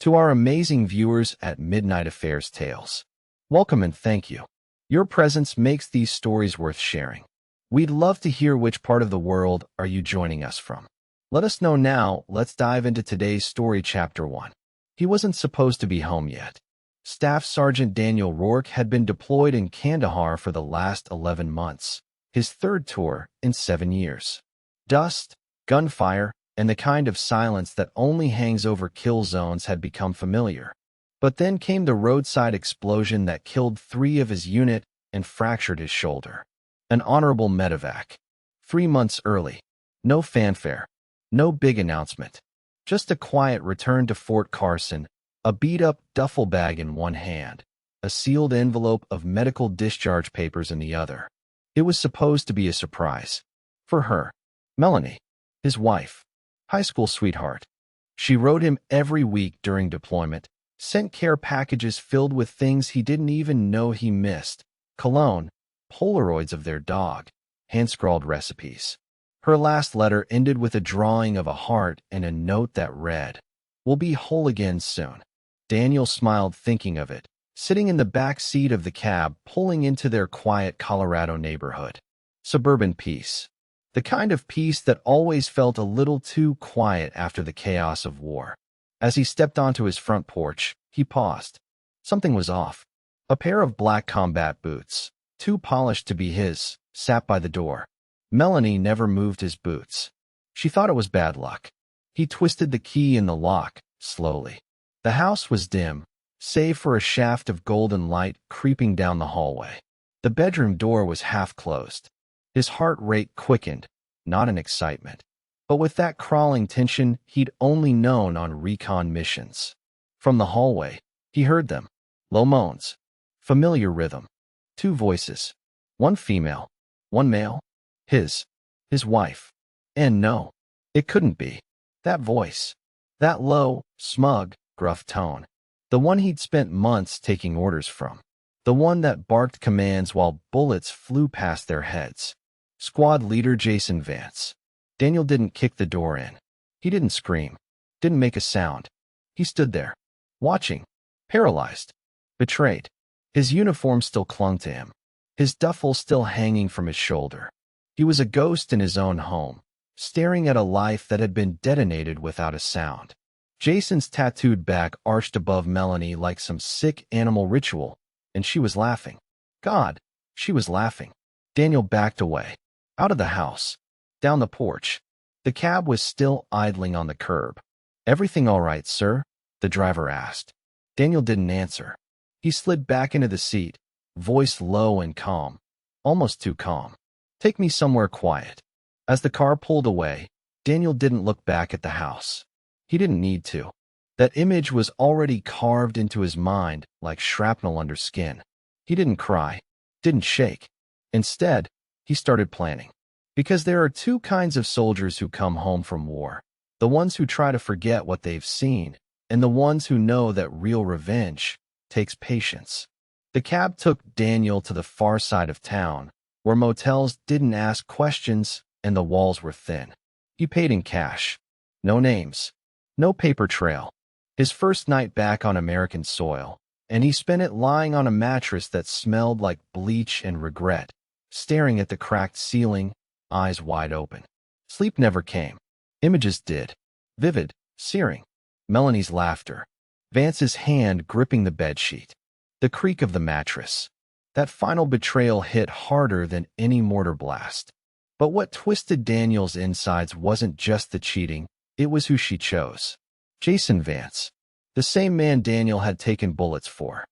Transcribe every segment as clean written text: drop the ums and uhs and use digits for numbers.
To our amazing viewers at Midnight Affairs Tales, welcome and thank you. Your presence makes these stories worth sharing. We'd love to hear which part of the world are you joining us from. Let us know now. Let's dive into today's story, Chapter 1. He wasn't supposed to be home yet. Staff Sergeant Daniel Rourke had been deployed in Kandahar for the last 11 months, his third tour in 7 years. Dust, gunfire, and the kind of silence that only hangs over kill zones had become familiar. But then came the roadside explosion that killed 3 of his unit and fractured his shoulder. An honorable medevac. 3 months early. No fanfare. No big announcement. Just a quiet return to Fort Carson, a beat-up duffel bag in one hand, a sealed envelope of medical discharge papers in the other. It was supposed to be a surprise. For her. Melanie. His wife. High school sweetheart. She wrote him every week during deployment, sent care packages filled with things he didn't even know he missed, cologne, Polaroids of their dog, hand-scrawled recipes. Her last letter ended with a drawing of a heart and a note that read, "We'll be whole again soon." Daniel smiled thinking of it, sitting in the back seat of the cab pulling into their quiet Colorado neighborhood. Suburban peace. The kind of peace that always felt a little too quiet after the chaos of war. As he stepped onto his front porch, he paused. Something was off. A pair of black combat boots, too polished to be his, sat by the door. Melanie never moved his boots. She thought it was bad luck. He twisted the key in the lock, slowly. The house was dim, save for a shaft of golden light creeping down the hallway. The bedroom door was half closed. His heart rate quickened, not in excitement, but with that crawling tension he'd only known on recon missions. From the hallway, he heard them. Low moans. Familiar rhythm. 2 voices. One female. One male. His wife. And no, it couldn't be. That voice. That low, smug, gruff tone. The one he'd spent months taking orders from. The one that barked commands while bullets flew past their heads. Squad leader Jason Vance. Daniel didn't kick the door in. He didn't scream. Didn't make a sound. He stood there, watching, paralyzed, betrayed. His uniform still clung to him, his duffel still hanging from his shoulder. He was a ghost in his own home, staring at a life that had been detonated without a sound. Jason's tattooed back arched above Melanie like some sick animal ritual, and she was laughing. God, she was laughing. Daniel backed away. Out of the house. Down the porch. The cab was still idling on the curb. "Everything all right, sir?" the driver asked. Daniel didn't answer. He slid back into the seat, voice low and calm. Almost too calm. "Take me somewhere quiet." As the car pulled away, Daniel didn't look back at the house. He didn't need to. That image was already carved into his mind like shrapnel under skin. He didn't cry. Didn't shake. Instead, he started planning. Because there are 2 kinds of soldiers who come home from war. The ones who try to forget what they've seen, and the ones who know that real revenge takes patience. The cab took Daniel to the far side of town, where motels didn't ask questions and the walls were thin. He paid in cash. No names. No paper trail. His first night back on American soil, and he spent it lying on a mattress that smelled like bleach and regret, staring at the cracked ceiling, eyes wide open. Sleep never came. Images did. Vivid, searing. Melanie's laughter. Vance's hand gripping the bedsheet. The creak of the mattress. That final betrayal hit harder than any mortar blast. But what twisted Daniel's insides wasn't just the cheating, it was who she chose. Jason Vance. The same man Daniel had taken bullets for.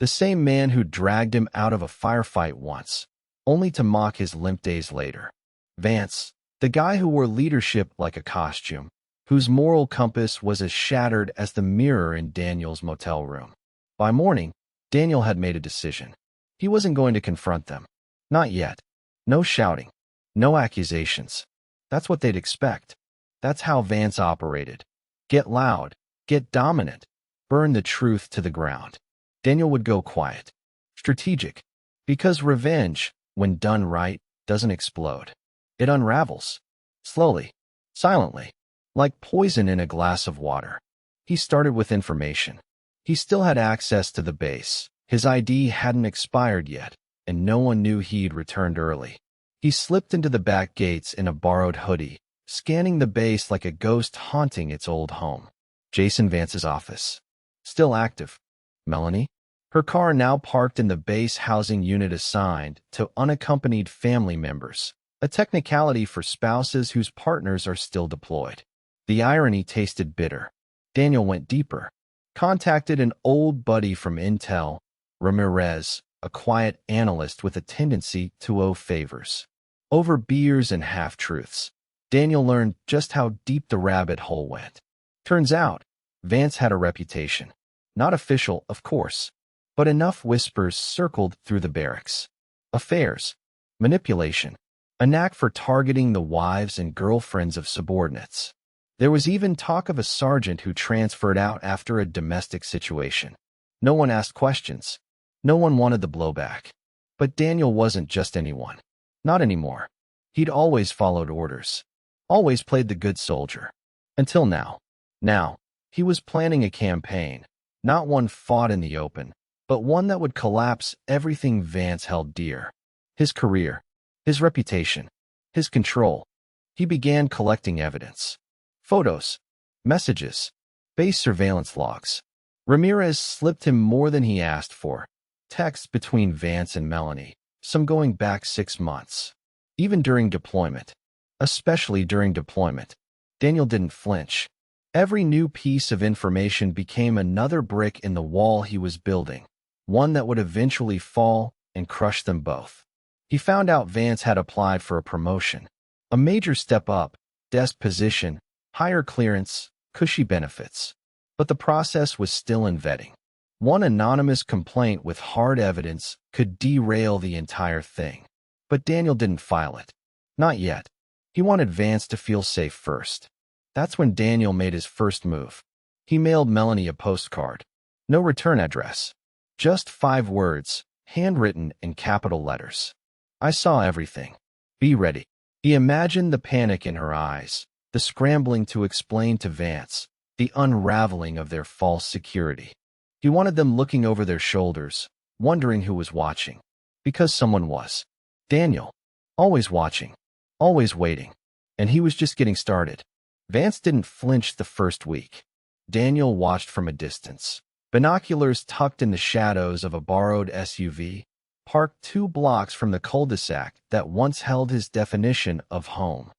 The same man who dragged him out of a firefight once, only to mock his limp days later. Vance, the guy who wore leadership like a costume, whose moral compass was as shattered as the mirror in Daniel's motel room. By morning, Daniel had made a decision. He wasn't going to confront them. Not yet. No shouting. No accusations. That's what they'd expect. That's how Vance operated. Get loud. Get dominant. Burn the truth to the ground. Daniel would go quiet. Strategic. Because revenge, when done right, doesn't explode. It unravels. Slowly. Silently. Like poison in a glass of water. He started with information. He still had access to the base. His ID hadn't expired yet, and no one knew he'd returned early. He slipped into the back gates in a borrowed hoodie, scanning the base like a ghost haunting its old home. Jason Vance's office. Still active. Melanie? Her car now parked in the base housing unit assigned to unaccompanied family members, a technicality for spouses whose partners are still deployed. The irony tasted bitter. Daniel went deeper. Contacted an old buddy from Intel, Ramirez, a quiet analyst with a tendency to owe favors. Over beers and half-truths, Daniel learned just how deep the rabbit hole went. Turns out, Vance had a reputation. Not official, of course, but enough whispers circled through the barracks. Affairs, manipulation, a knack for targeting the wives and girlfriends of subordinates. There was even talk of a sergeant who transferred out after a domestic situation. No one asked questions. No one wanted the blowback. But Daniel wasn't just anyone. Not anymore. He'd always followed orders. Always played the good soldier. Until now. Now, he was planning a campaign. Not one fought in the open, but one that would collapse everything Vance held dear. His career, his reputation, his control. He began collecting evidence. Photos, messages, base surveillance logs. Ramirez slipped him more than he asked for. Texts between Vance and Melanie, some going back 6 months. Even during deployment. Especially during deployment. Daniel didn't flinch. Every new piece of information became another brick in the wall he was building, one that would eventually fall and crush them both. He found out Vance had applied for a promotion. A major step up, desk position, higher clearance, cushy benefits. But the process was still in vetting. One anonymous complaint with hard evidence could derail the entire thing. But Daniel didn't file it. Not yet. He wanted Vance to feel safe first. That's when Daniel made his first move. He mailed Melanie a postcard. No return address. Just 5 words, handwritten in capital letters. I saw everything. Be ready. He imagined the panic in her eyes, the scrambling to explain to Vance, the unraveling of their false security. He wanted them looking over their shoulders, wondering who was watching. Because someone was. Daniel. Always watching. Always waiting. And he was just getting started. Vance didn't flinch the first week. Daniel watched from a distance. Binoculars tucked in the shadows of a borrowed SUV, parked 2 blocks from the cul-de-sac that once held his definition of home.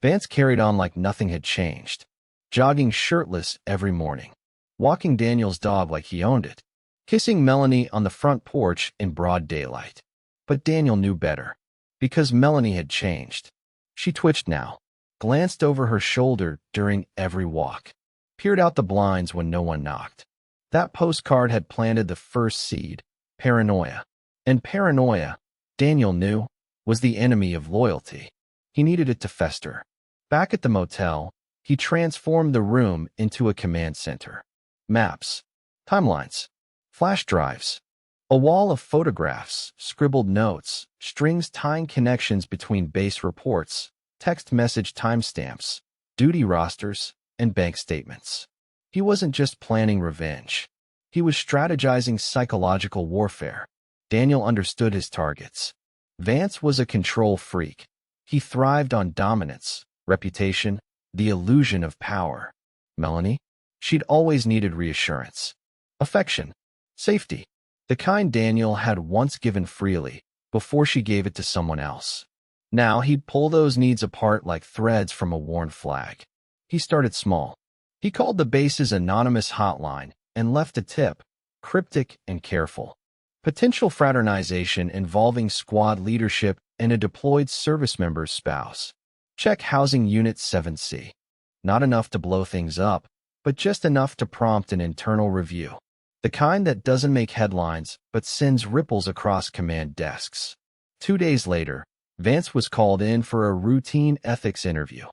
Vance carried on like nothing had changed, jogging shirtless every morning, walking Daniel's dog like he owned it, kissing Melanie on the front porch in broad daylight. But Daniel knew better, because Melanie had changed. She twitched now, glanced over her shoulder during every walk, peered out the blinds when no one knocked. That postcard had planted the first seed, paranoia. And paranoia, Daniel knew, was the enemy of loyalty. He needed it to fester. Back at the motel, he transformed the room into a command center. Maps, timelines, flash drives, a wall of photographs, scribbled notes, strings tying connections between base reports, text message timestamps, duty rosters, and bank statements. He wasn't just planning revenge. He was strategizing psychological warfare. Daniel understood his targets. Vance was a control freak. He thrived on dominance, reputation, the illusion of power. Melanie? She'd always needed reassurance. Affection. Safety. The kind Daniel had once given freely, before she gave it to someone else. Now he'd pull those needs apart like threads from a worn flag. He started small. He called the base's anonymous hotline and left a tip, cryptic and careful. Potential fraternization involving squad leadership and a deployed service member's spouse. Check Housing Unit 7C. Not enough to blow things up, but just enough to prompt an internal review. The kind that doesn't make headlines, but sends ripples across command desks. 2 days later, Vance was called in for a routine ethics interview.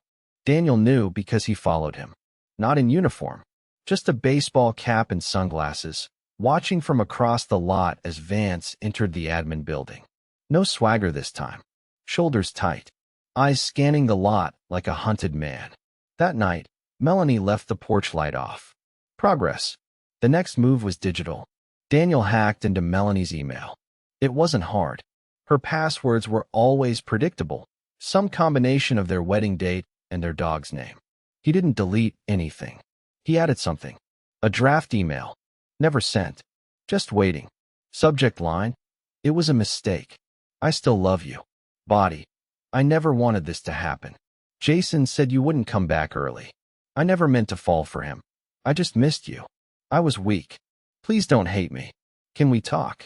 Daniel knew because he followed him. Not in uniform, just a baseball cap and sunglasses, watching from across the lot as Vance entered the admin building. No swagger this time. Shoulders tight. Eyes scanning the lot like a hunted man. That night, Melanie left the porch light off. Progress. The next move was digital. Daniel hacked into Melanie's email. It wasn't hard. Her passwords were always predictable, some combination of their wedding date and their dog's name. He didn't delete anything. He added something. A draft email. Never sent. Just waiting. Subject line. It was a mistake. I still love you. Body. I never wanted this to happen. Jason said you wouldn't come back early. I never meant to fall for him. I just missed you. I was weak. Please don't hate me. Can we talk?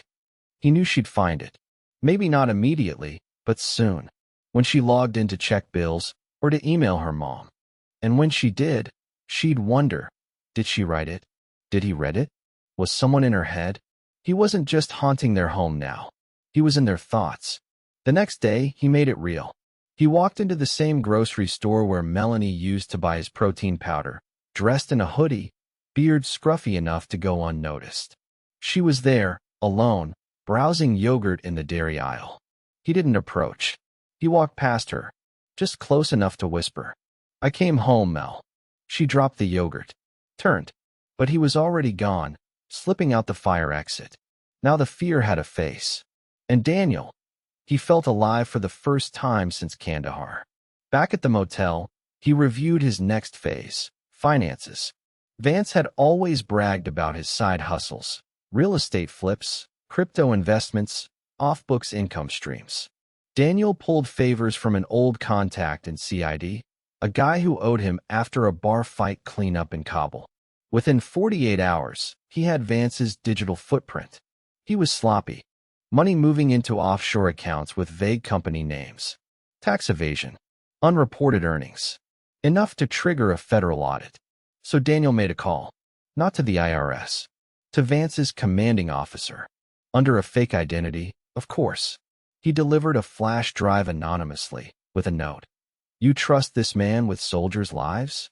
He knew she'd find it. Maybe not immediately, but soon. When she logged in to check bills or to email her mom. And when she did, she'd wonder, did she write it? Did he read it? Was someone in her head? He wasn't just haunting their home now. He was in their thoughts. The next day, he made it real. He walked into the same grocery store where Melanie used to buy his protein powder, dressed in a hoodie, beard scruffy enough to go unnoticed. She was there, alone, browsing yogurt in the dairy aisle. He didn't approach. He walked past her, just close enough to whisper, "I came home, Mel." She dropped the yogurt, turned, but he was already gone, slipping out the fire exit. Now the fear had a face. And Daniel, he felt alive for the first time since Kandahar. Back at the motel, he reviewed his next phase, finances. Vance had always bragged about his side hustles, real estate flips, crypto investments, off-books income streams. Daniel pulled favors from an old contact in CID, a guy who owed him after a bar fight cleanup in Kabul. Within 48 hours, he had Vance's digital footprint. He was sloppy. Money moving into offshore accounts with vague company names. Tax evasion. Unreported earnings. Enough to trigger a federal audit. So Daniel made a call. Not to the IRS. To Vance's commanding officer. Under a fake identity, of course. He delivered a flash drive anonymously, with a note. "You trust this man with soldiers' lives?"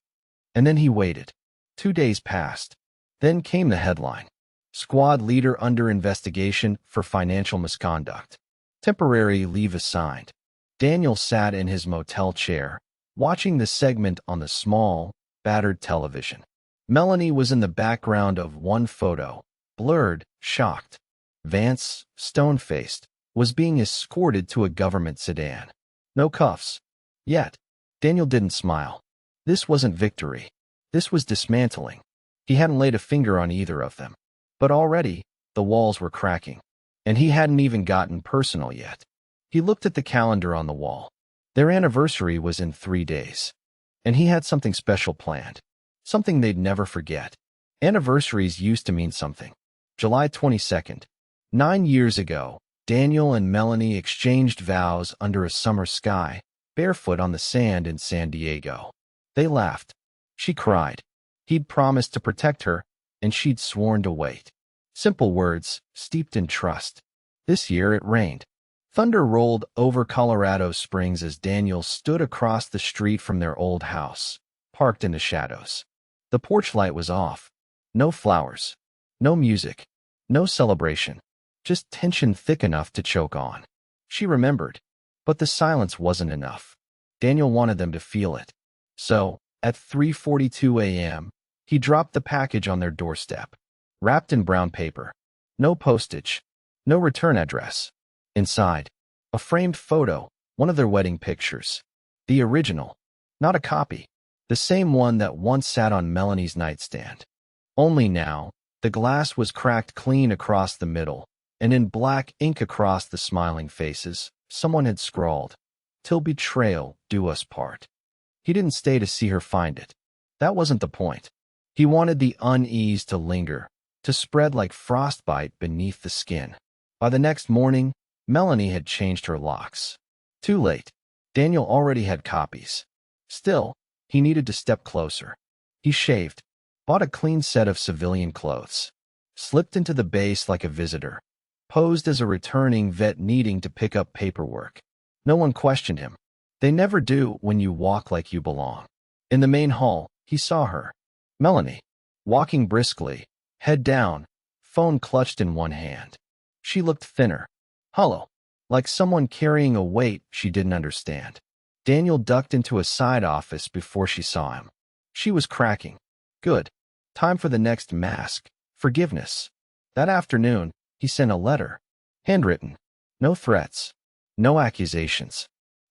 And then he waited. 2 days passed. Then came the headline. Squad leader under investigation for financial misconduct. Temporary leave assigned. Daniel sat in his motel chair, watching the segment on the small, battered television. Melanie was in the background of one photo, blurred, shocked. Vance, stone-faced, was being escorted to a government sedan. No cuffs. Yet, Daniel didn't smile. This wasn't victory. This was dismantling. He hadn't laid a finger on either of them. But already, the walls were cracking. And he hadn't even gotten personal yet. He looked at the calendar on the wall. Their anniversary was in 3 days. And he had something special planned. Something they'd never forget. Anniversaries used to mean something. July 22nd. 9 years ago, Daniel and Melanie exchanged vows under a summer sky, barefoot on the sand in San Diego. They laughed. She cried. He'd promised to protect her, and she'd sworn to wait. Simple words, steeped in trust. This year it rained. Thunder rolled over Colorado Springs as Daniel stood across the street from their old house, parked in the shadows. The porch light was off. No flowers. No music. No celebration. Just tension thick enough to choke on. She remembered. But the silence wasn't enough. Daniel wanted them to feel it. So, at 3:42 a.m., he dropped the package on their doorstep, wrapped in brown paper. No postage. No return address. Inside, a framed photo, one of their wedding pictures. The original. Not a copy. The same one that once sat on Melanie's nightstand. Only now, the glass was cracked clean across the middle, and in black ink across the smiling faces, someone had scrawled, "Till betrayal do us part." He didn't stay to see her find it. That wasn't the point. He wanted the unease to linger, to spread like frostbite beneath the skin. By the next morning, Melanie had changed her locks. Too late. Daniel already had copies. Still, he needed to step closer. He shaved, bought a clean set of civilian clothes, slipped into the base like a visitor, posed as a returning vet needing to pick up paperwork. No one questioned him. They never do when you walk like you belong. In the main hall, he saw her. Melanie, walking briskly, head down, phone clutched in one hand. She looked thinner, hollow, like someone carrying a weight she didn't understand. Daniel ducked into a side office before she saw him. She was cracking. Good. Time for the next mask. Forgiveness. That afternoon, he sent a letter. Handwritten. No threats. No accusations.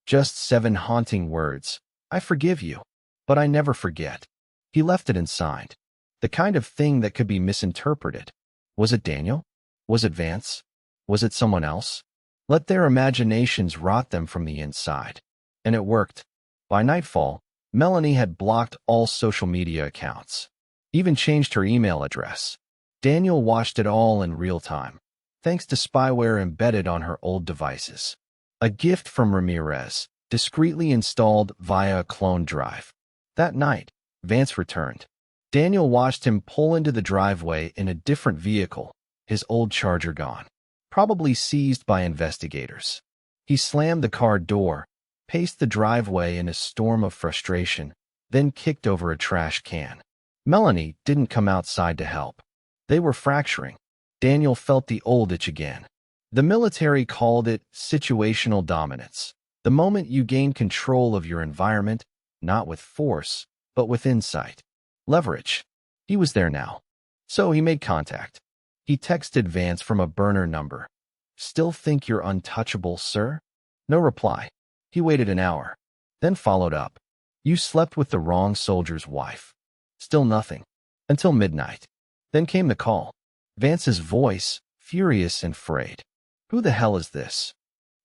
Just 7 haunting words. I forgive you. But I never forget. He left it unsigned. The kind of thing that could be misinterpreted. Was it Daniel? Was it Vance? Was it someone else? Let their imaginations rot them from the inside. And it worked. By nightfall, Melanie had blocked all social media accounts. Even changed her email address. Daniel watched it all in real time, thanks to spyware embedded on her old devices. A gift from Ramirez, discreetly installed via a clone drive. That night, Vance returned. Daniel watched him pull into the driveway in a different vehicle, his old Charger gone, probably seized by investigators. He slammed the car door, paced the driveway in a storm of frustration, then kicked over a trash can. Melanie didn't come outside to help. They were fracturing. Daniel felt the old itch again. The military called it situational dominance. The moment you gain control of your environment, not with force, but with insight. Leverage. He was there now. So he made contact. He texted Vance from a burner number. Still think you're untouchable, sir? No reply. He waited an hour, then followed up. You slept with the wrong soldier's wife. Still nothing. Until midnight. Then came the call. Vance's voice, furious and frayed. Who the hell is this?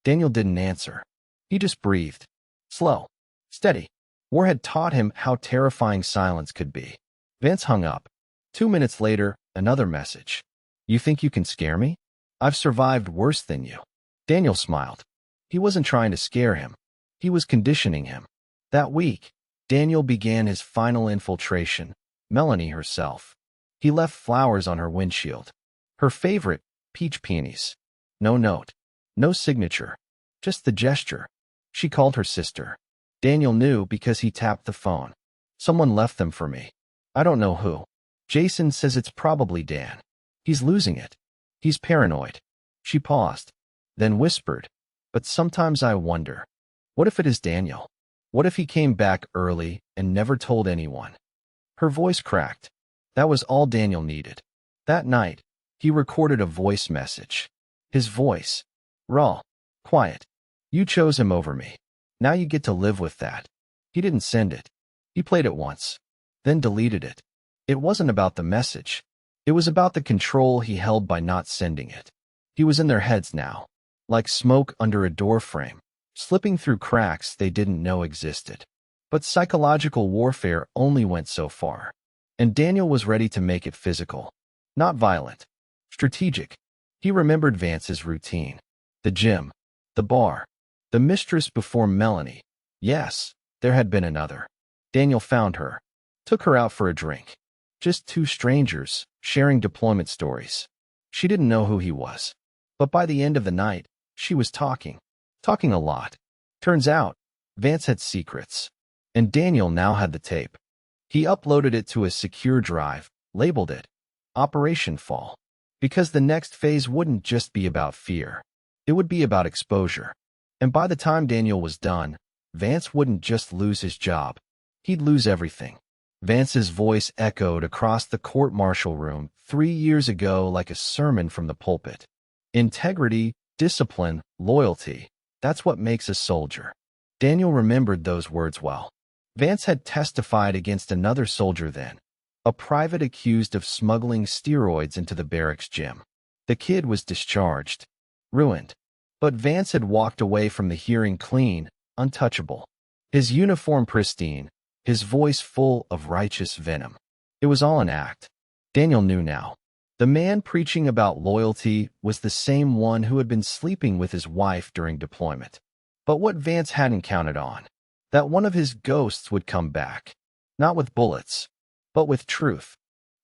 Daniel didn't answer. He just breathed. Slow. Steady. War had taught him how terrifying silence could be. Vance hung up. 2 minutes later, another message. You think you can scare me? I've survived worse than you. Daniel smiled. He wasn't trying to scare him. He was conditioning him. That week, Daniel began his final infiltration, Melanie herself. He left flowers on her windshield. Her favorite, peach peonies. No note. No signature. Just the gesture. She called her sister. Daniel knew because he tapped the phone. Someone left them for me. I don't know who. Jason says it's probably Dan. He's losing it. He's paranoid. She paused, then whispered, but sometimes I wonder, what if it is Daniel? What if he came back early and never told anyone? Her voice cracked. That was all Daniel needed. That night, he recorded a voice message. His voice. Raw. Quiet. You chose him over me. Now you get to live with that. He didn't send it. He played it once, then deleted it. It wasn't about the message. It was about the control he held by not sending it. He was in their heads now, like smoke under a doorframe, slipping through cracks they didn't know existed. But psychological warfare only went so far. And Daniel was ready to make it physical. Not violent. Strategic. He remembered Vance's routine. The gym. The bar. The mistress before Melanie. Yes, there had been another. Daniel found her. Took her out for a drink. Just 2 strangers, sharing deployment stories. She didn't know who he was. But by the end of the night, she was talking. Talking a lot. Turns out, Vance had secrets. And Daniel now had the tape. He uploaded it to a secure drive, labeled it Operation Fall. Because the next phase wouldn't just be about fear. It would be about exposure. And by the time Daniel was done, Vance wouldn't just lose his job. He'd lose everything. Vance's voice echoed across the court-martial room 3 years ago like a sermon from the pulpit. Integrity, discipline, loyalty. That's what makes a soldier. Daniel remembered those words well. Vance had testified against another soldier then, a private accused of smuggling steroids into the barracks gym. The kid was discharged. Ruined. But Vance had walked away from the hearing clean, untouchable. His uniform pristine, his voice full of righteous venom. It was all an act. Daniel knew now. The man preaching about loyalty was the same one who had been sleeping with his wife during deployment. But what Vance hadn't counted on, that one of his ghosts would come back. Not with bullets, but with truth.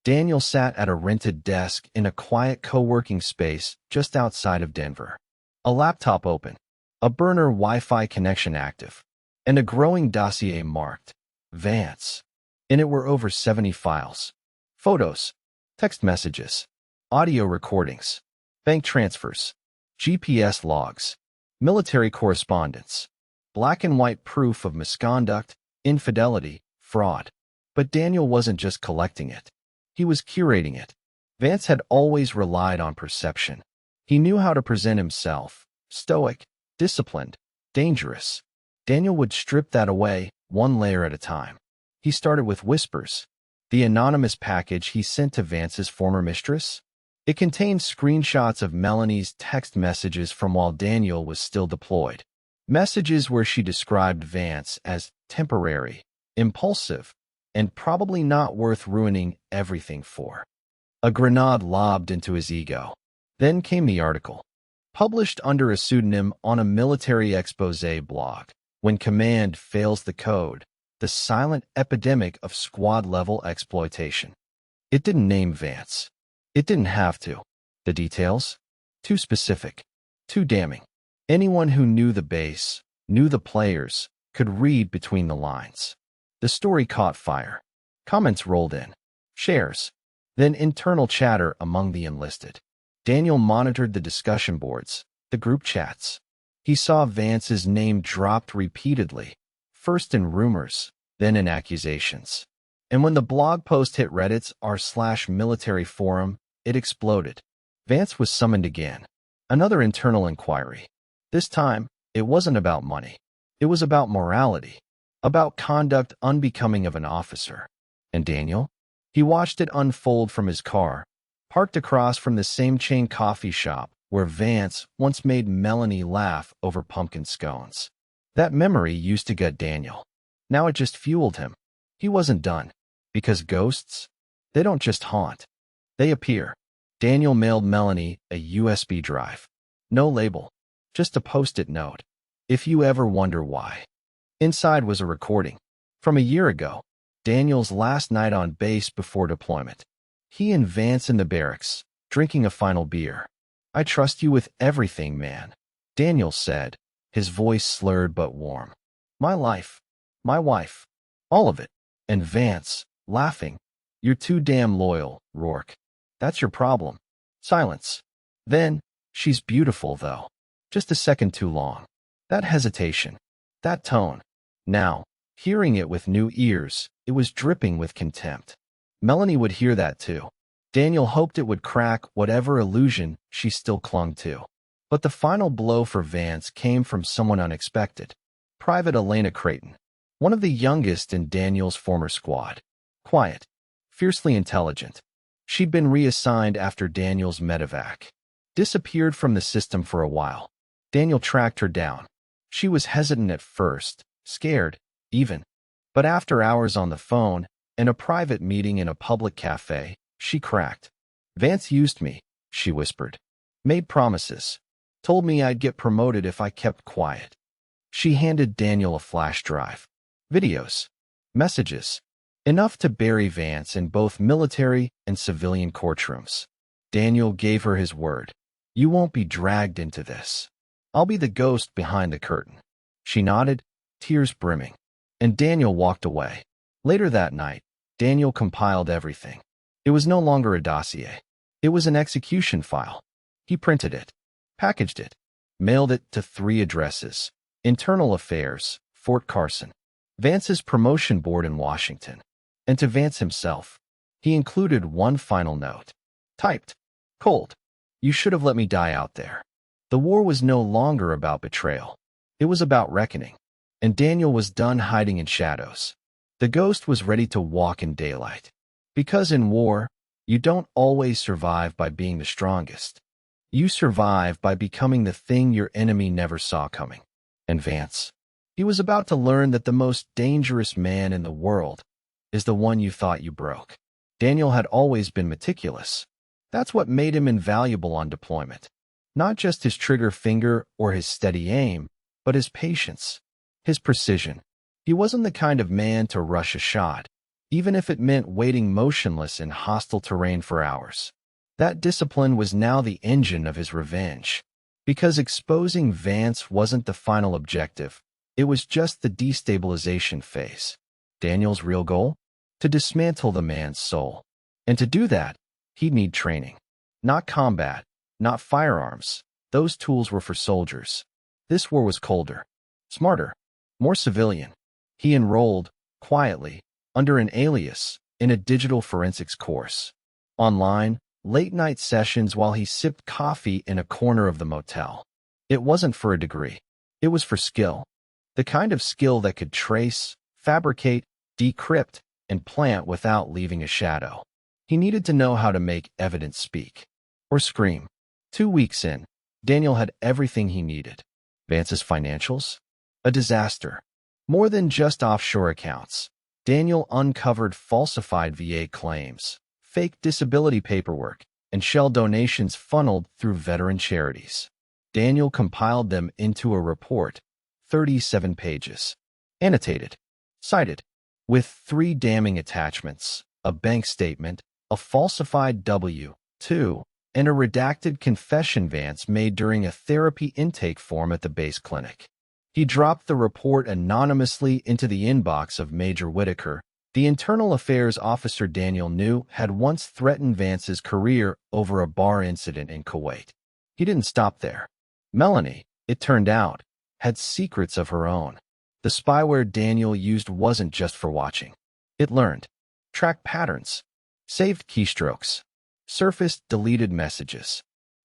Daniel sat at a rented desk in a quiet co-working space just outside of Denver. A laptop open, a burner Wi-Fi connection active, and a growing dossier marked Vance. In it were over 70 files. Photos, text messages, audio recordings, bank transfers, GPS logs, military correspondence, black and white proof of misconduct, infidelity, fraud. But Daniel wasn't just collecting it. He was curating it. Vance had always relied on perception. He knew how to present himself: stoic, disciplined, dangerous. Daniel would strip that away, one layer at a time. He started with whispers, the anonymous package he sent to Vance's former mistress. It contained screenshots of Melanie's text messages from while Daniel was still deployed. Messages where she described Vance as temporary, impulsive, and probably not worth ruining everything for. A grenade lobbed into his ego. Then came the article, published under a pseudonym on a military expose blog. When command fails the code, the silent epidemic of squad-level exploitation. It didn't name Vance. It didn't have to. The details? Too specific. Too damning. Anyone who knew the base, knew the players, could read between the lines. The story caught fire. Comments rolled in. Shares. Then internal chatter among the enlisted. Daniel monitored the discussion boards, the group chats. He saw Vance's name dropped repeatedly, first in rumors, then in accusations. And when the blog post hit Reddit's r/military forum, it exploded. Vance was summoned again. Another internal inquiry. This time, it wasn't about money. It was about morality, about conduct unbecoming of an officer. And Daniel? He watched it unfold from his car, parked across from the same chain coffee shop where Vance once made Melanie laugh over pumpkin scones. That memory used to gut Daniel. Now it just fueled him. He wasn't done. Because ghosts? They don't just haunt. They appear. Daniel mailed Melanie a USB drive. No label. Just a post-it note. If you ever wonder why. Inside was a recording. From a year ago. Daniel's last night on base before deployment. He and Vance in the barracks, drinking a final beer. "I trust you with everything, man," Daniel said, his voice slurred but warm. "My life. My wife. All of it." And Vance, laughing. "You're too damn loyal, Rourke. That's your problem." Silence. Then, "She's beautiful, though." Just a second too long. That hesitation. That tone. Now, hearing it with new ears, it was dripping with contempt. Melanie would hear that too. Daniel hoped it would crack whatever illusion she still clung to. But the final blow for Vance came from someone unexpected. Private Elena Creighton, one of the youngest in Daniel's former squad. Quiet, fiercely intelligent. She'd been reassigned after Daniel's medevac. Disappeared from the system for a while. Daniel tracked her down. She was hesitant at first, scared, even. But after hours on the phone, and a private meeting in a public cafe, she cracked. "Vance used me," she whispered. "Made promises. Told me I'd get promoted if I kept quiet." She handed Daniel a flash drive. Videos. Messages. Enough to bury Vance in both military and civilian courtrooms. Daniel gave her his word. "You won't be dragged into this. I'll be the ghost behind the curtain." She nodded, tears brimming. And Daniel walked away. Later that night, Daniel compiled everything. It was no longer a dossier. It was an execution file. He printed it, packaged it, mailed it to 3 addresses: Internal Affairs, Fort Carson; Vance's promotion board in Washington; and to Vance himself. He included one final note. Typed. Cold. "You should have let me die out there." The war was no longer about betrayal. It was about reckoning. And Daniel was done hiding in shadows. The ghost was ready to walk in daylight. Because in war, you don't always survive by being the strongest. You survive by becoming the thing your enemy never saw coming. And Vance, he was about to learn that the most dangerous man in the world is the one you thought you broke. Daniel had always been meticulous. That's what made him invaluable on deployment. Not just his trigger finger or his steady aim, but his patience, his precision. He wasn't the kind of man to rush a shot, even if it meant waiting motionless in hostile terrain for hours. That discipline was now the engine of his revenge. Because exposing Vance wasn't the final objective, it was just the destabilization phase. Daniel's real goal? To dismantle the man's soul. And to do that, he'd need training. Not combat, not firearms. Those tools were for soldiers. This war was colder, smarter, more civilian. He enrolled, quietly, under an alias, in a digital forensics course. Online, late-night sessions while he sipped coffee in a corner of the motel. It wasn't for a degree. It was for skill. The kind of skill that could trace, fabricate, decrypt, and plant without leaving a shadow. He needed to know how to make evidence speak. Or scream. 2 weeks in, Daniel had everything he needed. Vance's financials? A disaster. More than just offshore accounts. Daniel uncovered falsified VA claims, fake disability paperwork, and shell donations funneled through veteran charities. Daniel compiled them into a report, 37 pages. Annotated. Cited. With 3 damning attachments, a bank statement, a falsified W-2, and a redacted confession Vance made during a therapy intake form at the base clinic. He dropped the report anonymously into the inbox of Major Whitaker, the internal affairs officer Daniel knew had once threatened Vance's career over a bar incident in Kuwait. He didn't stop there. Melanie, it turned out, had secrets of her own. The spyware Daniel used wasn't just for watching. It learned, tracked patterns, saved keystrokes, surfaced deleted messages.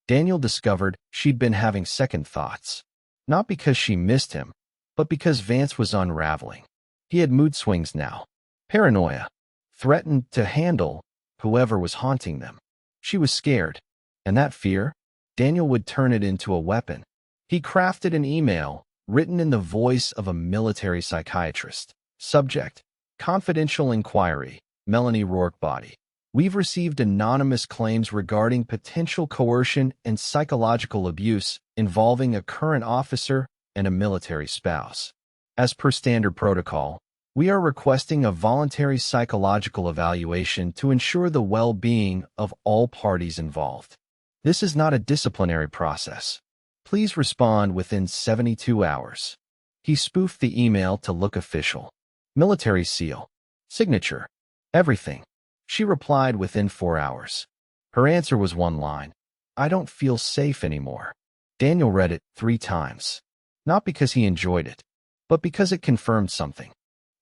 Daniel discovered she'd been having second thoughts. Not because she missed him, but because Vance was unraveling. He had mood swings now. Paranoia. Threatened to handle whoever was haunting them. She was scared. And that fear, Daniel would turn it into a weapon. He crafted an email, written in the voice of a military psychiatrist. Subject: confidential inquiry, Melanie Rourke body. We've received anonymous claims regarding potential coercion and psychological abuse involving a current officer and a military spouse. As per standard protocol, we are requesting a voluntary psychological evaluation to ensure the well-being of all parties involved. This is not a disciplinary process. Please respond within 72 hours. He spoofed the email to look official. Military seal. Signature. Everything. She replied within 4 hours. Her answer was one line. I don't feel safe anymore. Daniel read it 3 times. Not because he enjoyed it, but because it confirmed something.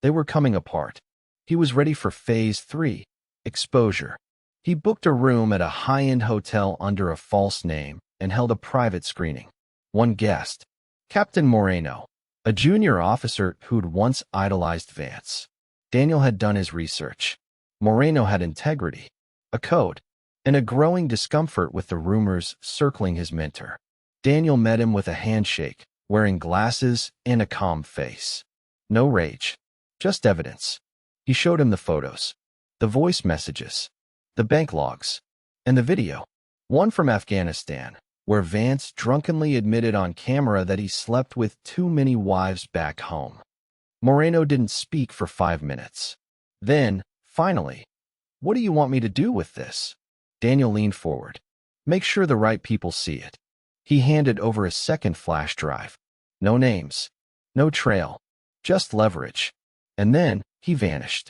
They were coming apart. He was ready for Phase 3, exposure. He booked a room at a high-end hotel under a false name and held a private screening. One guest, Captain Moreno, a junior officer who'd once idolized Vance. Daniel had done his research. Moreno had integrity, a code, and a growing discomfort with the rumors circling his mentor. Daniel met him with a handshake, wearing glasses and a calm face. No rage, just evidence. He showed him the photos, the voice messages, the bank logs, and the video. One from Afghanistan, where Vance drunkenly admitted on camera that he slept with too many wives back home. Moreno didn't speak for 5 minutes. Then, finally, what do you want me to do with this? Daniel leaned forward. Make sure the right people see it. He handed over a second flash drive. No names, no trail, just leverage. And then he vanished.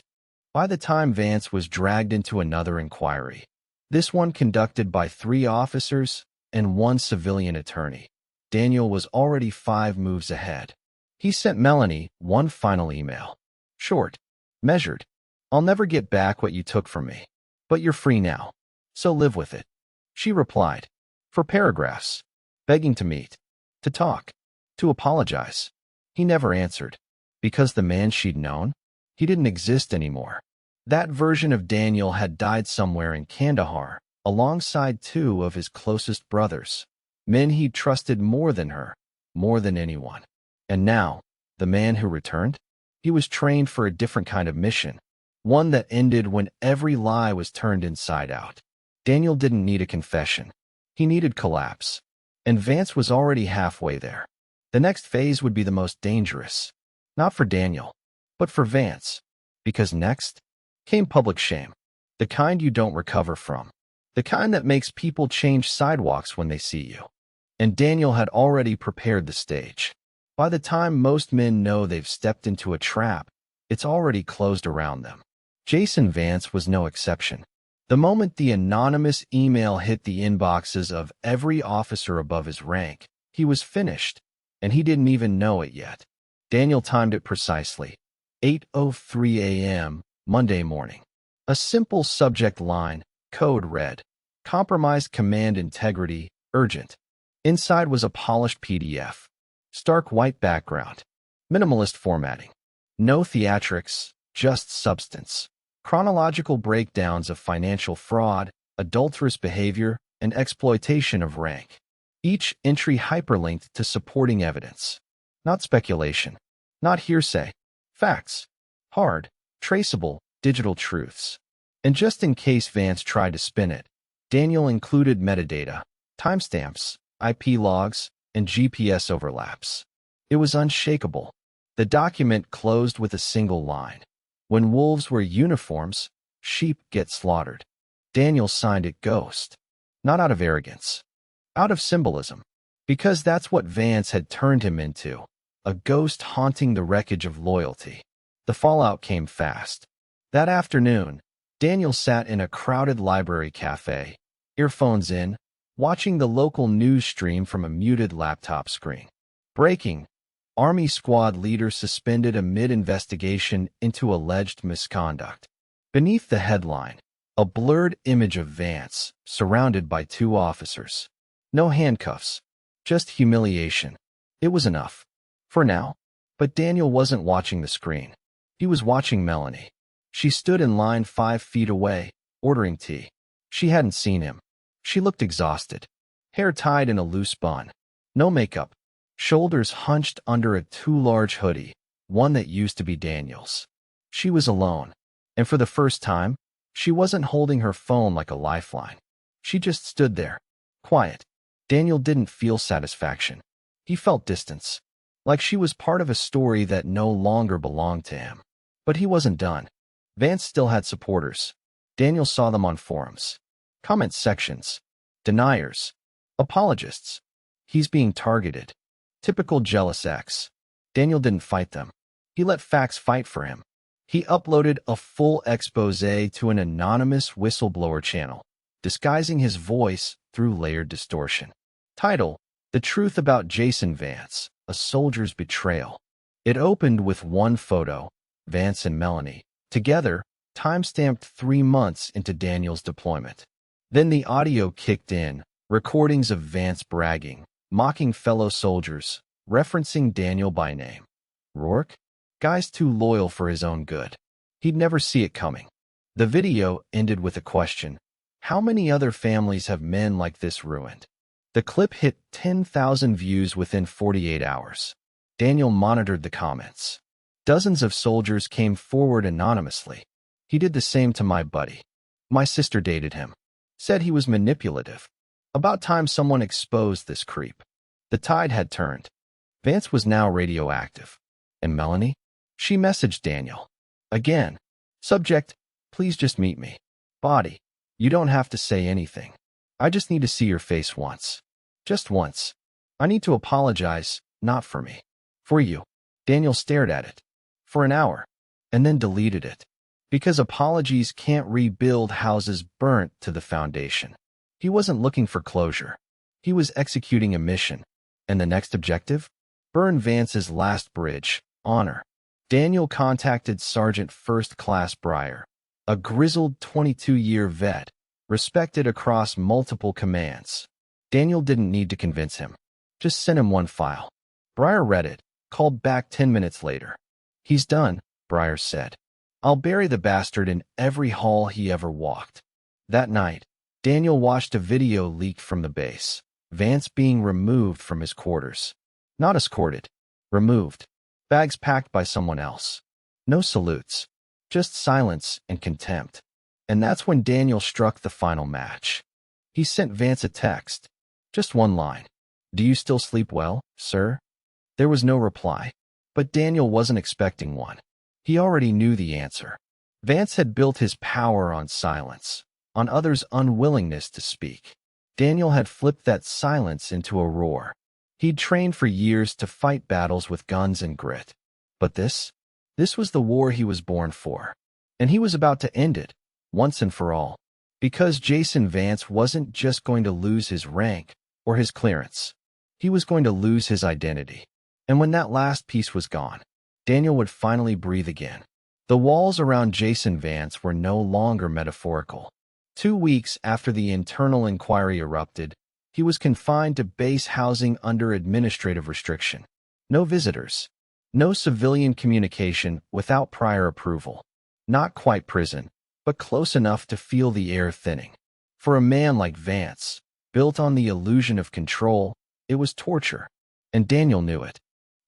By the time Vance was dragged into another inquiry, this one conducted by 3 officers and 1 civilian attorney, Daniel was already 5 moves ahead. He sent Melanie one final email. Short, measured. I'll never get back what you took from me, but you're free now, so live with it. She replied, for paragraphs, begging to meet, to talk, to apologize. He never answered, because the man she'd known, he didn't exist anymore. That version of Daniel had died somewhere in Kandahar, alongside 2 of his closest brothers, men he'd trusted more than her, more than anyone. And now, the man who returned? He was trained for a different kind of mission, one that ended when every lie was turned inside out. Daniel didn't need a confession. He needed collapse. And Vance was already halfway there. The next phase would be the most dangerous. Not for Daniel, but for Vance. Because next came public shame. The kind you don't recover from. The kind that makes people change sidewalks when they see you. And Daniel had already prepared the stage. By the time most men know they've stepped into a trap, it's already closed around them. Jason Vance was no exception. The moment the anonymous email hit the inboxes of every officer above his rank, he was finished, and he didn't even know it yet. Daniel timed it precisely. 8:03 a.m., Monday morning. A simple subject line, code read, "Compromised command integrity, urgent." Inside was a polished PDF. Stark white background. Minimalist formatting. No theatrics, just substance. Chronological breakdowns of financial fraud, adulterous behavior, and exploitation of rank. Each entry hyperlinked to supporting evidence. Not speculation. Not hearsay. Facts. Hard, traceable, digital truths. And just in case Vance tried to spin it, Daniel included metadata, timestamps, IP logs, and GPS overlaps. It was unshakable. The document closed with a single line. When wolves wear uniforms, sheep get slaughtered. Daniel signed it Ghost. Not out of arrogance. Out of symbolism. Because that's what Vance had turned him into. A ghost haunting the wreckage of loyalty. The fallout came fast. That afternoon, Daniel sat in a crowded library cafe, earphones in, watching the local news stream from a muted laptop screen. Breaking. Army squad leader suspended amid investigation into alleged misconduct. Beneath the headline, a blurred image of Vance, surrounded by 2 officers. No handcuffs, just humiliation. It was enough. For now. But Daniel wasn't watching the screen. He was watching Melanie. She stood in line 5 feet away, ordering tea. She hadn't seen him. She looked exhausted. Hair tied in a loose bun. No makeup. Shoulders hunched under a too large hoodie, one that used to be Daniel's. She was alone. And for the first time, she wasn't holding her phone like a lifeline. She just stood there, quiet. Daniel didn't feel satisfaction. He felt distance. Like she was part of a story that no longer belonged to him. But he wasn't done. Vance still had supporters. Daniel saw them on forums. Comment sections. Deniers. Apologists. He's being targeted. Typical jealous ex. Daniel didn't fight them. He let facts fight for him. He uploaded a full expose to an anonymous whistleblower channel, disguising his voice through layered distortion. Title: The Truth About Jason Vance, A Soldier's Betrayal. It opened with one photo, Vance and Melanie, together, timestamped 3 months into Daniel's deployment. Then the audio kicked in, recordings of Vance bragging, mocking fellow soldiers, referencing Daniel by name. Rourke? Guy's too loyal for his own good. He'd never see it coming. The video ended with a question. How many other families have men like this ruined? The clip hit 10,000 views within 48 hours. Daniel monitored the comments. Dozens of soldiers came forward anonymously. He did the same to my buddy. My sister dated him. Said he was manipulative. About time someone exposed this creep. The tide had turned. Vance was now radioactive. And Melanie? She messaged Daniel. Again. Subject: Please just meet me. Body: You don't have to say anything. I just need to see your face once. Just once. I need to apologize, not for me. For you. Daniel stared at it. For an hour. And then deleted it. Because apologies can't rebuild houses burnt to the foundation. He wasn't looking for closure. He was executing a mission. And the next objective? Burn Vance's last bridge, honor. Daniel contacted Sergeant First Class Breyer, a grizzled 22-year vet, respected across multiple commands. Daniel didn't need to convince him. Just sent him one file. Breyer read it, called back 10 minutes later. He's done, Breyer said. I'll bury the bastard in every hall he ever walked. That night, Daniel watched a video leaked from the base, Vance being removed from his quarters. Not escorted. Removed. Bags packed by someone else. No salutes. Just silence and contempt. And that's when Daniel struck the final match. He sent Vance a text. Just one line. Do you still sleep well, sir? There was no reply. But Daniel wasn't expecting one. He already knew the answer. Vance had built his power on silence, on others' unwillingness to speak. Daniel had flipped that silence into a roar. He'd trained for years to fight battles with guns and grit. But this was the war he was born for. And he was about to end it, once and for all. Because Jason Vance wasn't just going to lose his rank or his clearance. He was going to lose his identity. And when that last piece was gone, Daniel would finally breathe again. The walls around Jason Vance were no longer metaphorical. 2 weeks after the internal inquiry erupted, he was confined to base housing under administrative restriction. No visitors. No civilian communication without prior approval. Not quite prison, but close enough to feel the air thinning. For a man like Vance, built on the illusion of control, it was torture. And Daniel knew it.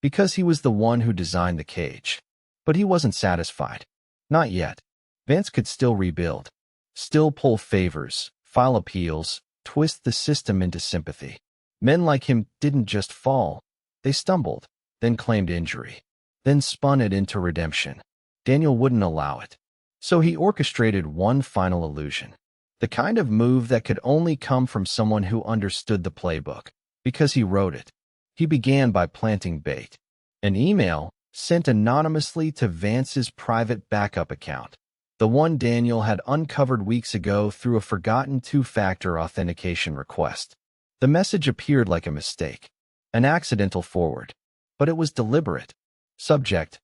Because he was the one who designed the cage. But he wasn't satisfied. Not yet. Vance could still rebuild. Still pull favors, file appeals, twist the system into sympathy. Men like him didn't just fall. They stumbled, then claimed injury, then spun it into redemption. Daniel wouldn't allow it. So he orchestrated one final illusion. The kind of move that could only come from someone who understood the playbook, because he wrote it. He began by planting bait. An email sent anonymously to Vance's private backup account, the one Daniel had uncovered weeks ago through a forgotten two-factor authentication request. The message appeared like a mistake, an accidental forward, but it was deliberate. Subject,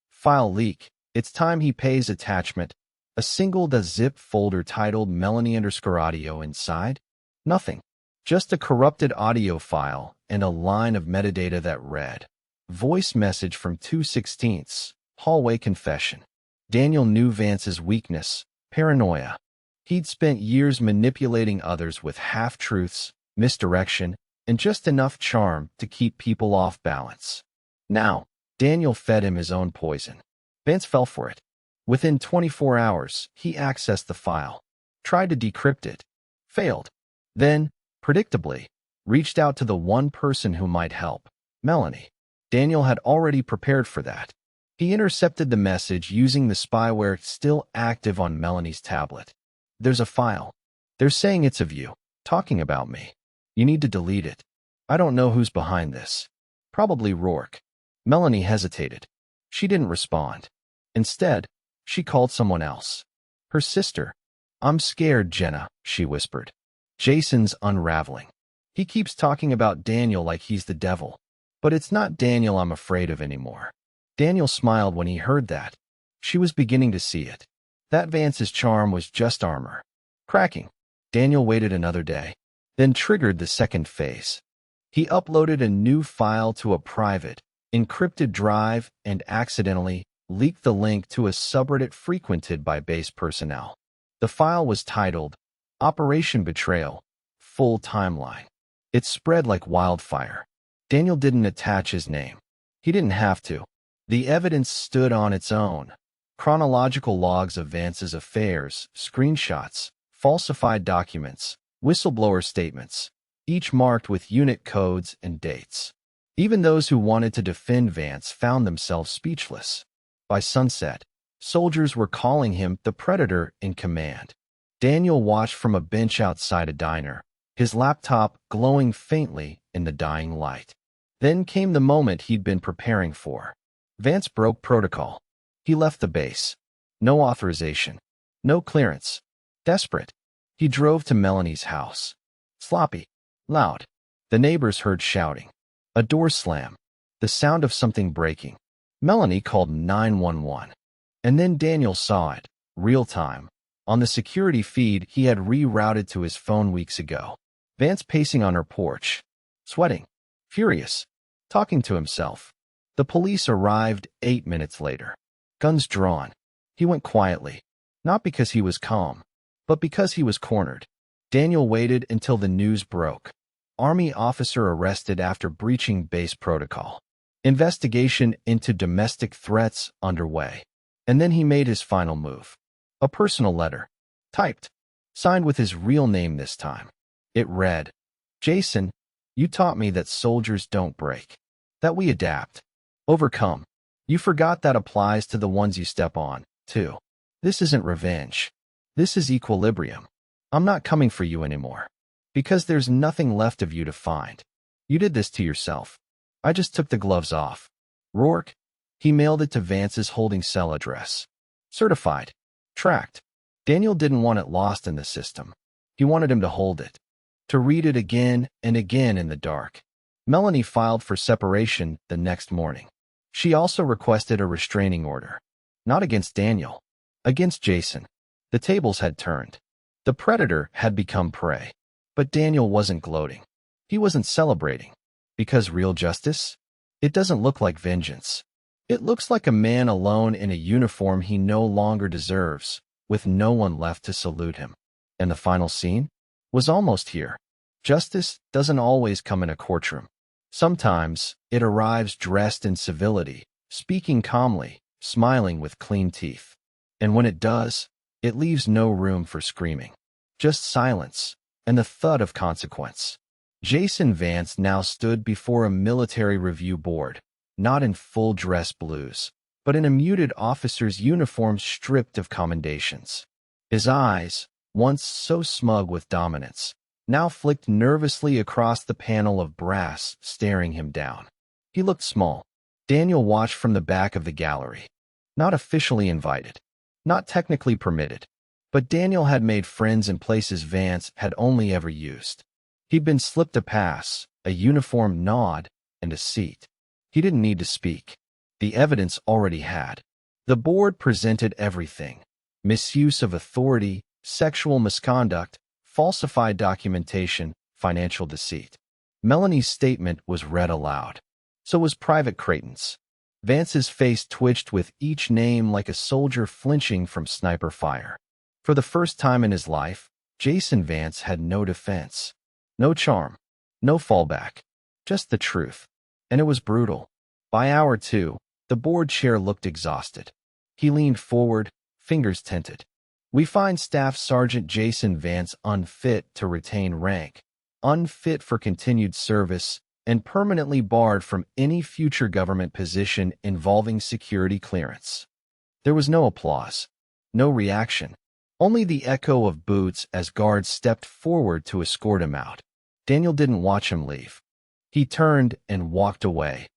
file leak. It's time he pays attachment. A single .zip folder titled Melanie_audio inside. Nothing. Just a corrupted audio file and a line of metadata that read, voice message from 2/16, hallway confession. Daniel knew Vance's weakness, paranoia. He'd spent years manipulating others with half-truths, misdirection, and just enough charm to keep people off balance. Now, Daniel fed him his own poison. Vance fell for it. Within 24 hours, he accessed the file, tried to decrypt it, failed. Then, predictably, reached out to the one person who might help, Melanie. Daniel had already prepared for that. He intercepted the message using the spyware still active on Melanie's tablet. There's a file. They're saying it's of you, talking about me. You need to delete it. I don't know who's behind this. Probably Rourke. Melanie hesitated. She didn't respond. Instead, she called someone else. Her sister. I'm scared, Jenna, she whispered. Jason's unraveling. He keeps talking about Daniel like he's the devil. But it's not Daniel I'm afraid of anymore. Daniel smiled when he heard that. She was beginning to see it. That Vance's charm was just armor. Cracking. Daniel waited another day, then triggered the second phase. He uploaded a new file to a private, encrypted drive and accidentally leaked the link to a subreddit frequented by base personnel. The file was titled, Operation Betrayal, Full Timeline. It spread like wildfire. Daniel didn't attach his name. He didn't have to. The evidence stood on its own. Chronological logs of Vance's affairs, screenshots, falsified documents, whistleblower statements, each marked with unit codes and dates. Even those who wanted to defend Vance found themselves speechless. By sunset, soldiers were calling him the Predator in command. Daniel watched from a bench outside a diner, his laptop glowing faintly in the dying light. Then came the moment he'd been preparing for. Vance broke protocol. He left the base. No authorization. No clearance. Desperate, he drove to Melanie's house. Sloppy. Loud. The neighbors heard shouting. A door slam. The sound of something breaking. Melanie called 911. And then Daniel saw it, real time, on the security feed he had rerouted to his phone weeks ago. Vance pacing on her porch, sweating, furious, talking to himself. The police arrived 8 minutes later. Guns drawn. He went quietly, not because he was calm, but because he was cornered. Daniel waited until the news broke. Army officer arrested after breaching base protocol. Investigation into domestic threats underway. And then he made his final move. A personal letter. Typed. Signed with his real name this time. It read, Jason, you taught me that soldiers don't break. That we adapt. Overcome. You forgot that applies to the ones you step on, too. This isn't revenge. This is equilibrium. I'm not coming for you anymore. Because there's nothing left of you to find. You did this to yourself. I just took the gloves off. Rourke. He mailed it to Vance's holding cell address. Certified. Tracked. Daniel didn't want it lost in the system. He wanted him to hold it. To read it again and again in the dark. Melanie filed for separation the next morning. She also requested a restraining order. Not against Daniel. Against Jason. The tables had turned. The predator had become prey. But Daniel wasn't gloating. He wasn't celebrating. Because real justice? It doesn't look like vengeance. It looks like a man alone in a uniform he no longer deserves, with no one left to salute him. And the final scene was almost here. Justice doesn't always come in a courtroom. Sometimes it arrives dressed in civility, speaking calmly, smiling with clean teeth. And when it does, it leaves no room for screaming. Just silence and the thud of consequence. Jason Vance now stood before a military review board, not in full dress blues, but in a muted officer's uniform stripped of commendations. His eyes, once so smug with dominance, now flicked nervously across the panel of brass, staring him down. He looked small. Daniel watched from the back of the gallery. Not officially invited. Not technically permitted. But Daniel had made friends in places Vance had only ever used. He'd been slipped a pass, a uniform nod, and a seat. He didn't need to speak. The evidence already had. The board presented everything. Misuse of authority, sexual misconduct, falsified documentation, financial deceit. Melanie's statement was read aloud. So was Private Creighton's. Vance's face twitched with each name like a soldier flinching from sniper fire. For the first time in his life, Jason Vance had no defense. No charm. No fallback. Just the truth. And it was brutal. By hour 2, the board chair looked exhausted. He leaned forward, fingers tented. We find Staff Sergeant Jason Vance unfit to retain rank, unfit for continued service, and permanently barred from any future government position involving security clearance. There was no applause, no reaction, only the echo of boots as guards stepped forward to escort him out. Daniel didn't watch him leave. He turned and walked away,